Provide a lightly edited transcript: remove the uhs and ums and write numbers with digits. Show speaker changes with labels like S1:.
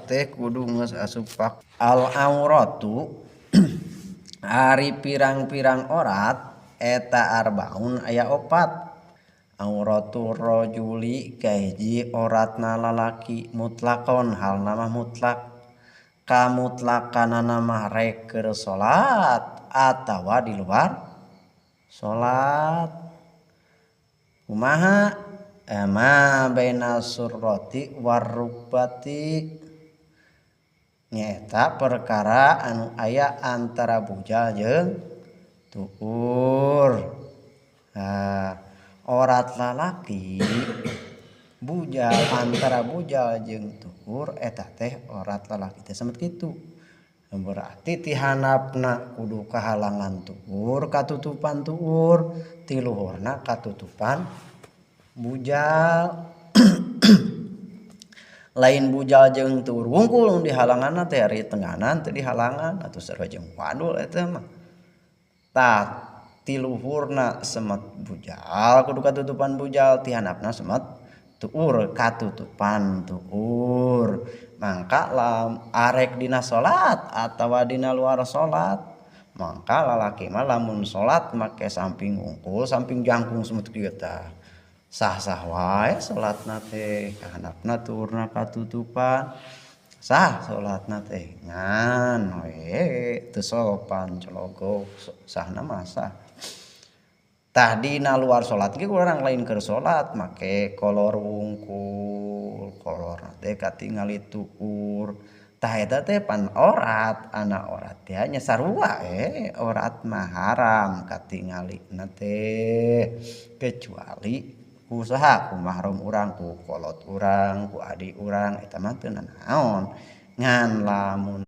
S1: teh kudu geus asupak al auratu ari pirang-pirang orat eta arbaun aya opat. Auratur rajuli kahiji oratna lalaki mutlakon hal nama mutlak kamutlakanana mah rek keur salat atawa di luar salat. Kumaha ma baina surrati warrukbati nyaeta perkara anu aya antara bujal jeung tukur. Orat lalaki bujal antara bujal jeung tukur eta teh orat lalaki teh samet kitu. Berarti ti handapna kudu kahalangan tukur katutupan tukur, ti luhurna katutupan bujal. Lain bujal jeung tukur wungkul di halanganna teh ari tengganan teh di halangan atuh sarua jeung wadul eta mah. Tah ti luhurna semet bujal kudu katutupan bujal, ti handapna semet tukur katutupan tukur. Mangka arek dina salat atawa dina luar salat mangka lalaki mah lamun salat make samping wungkul samping jangkung semet kieu tah sah-sah wae salatna teh handapna tukurna katutupan sah salatna teh ngan we teu sopan cologok sahna mah sah. Tah dina luar salat ge urang lain keur salat make kolor wungkul, kolorna teh katingali tukur. Tah eta teh pan orat, ana orat teh nya sarua orat mah haram katingalina teh kecuali ku saha ku mahram urang, ku kolot urang, ku adik urang eta mah teu nanaon. Ngan lamun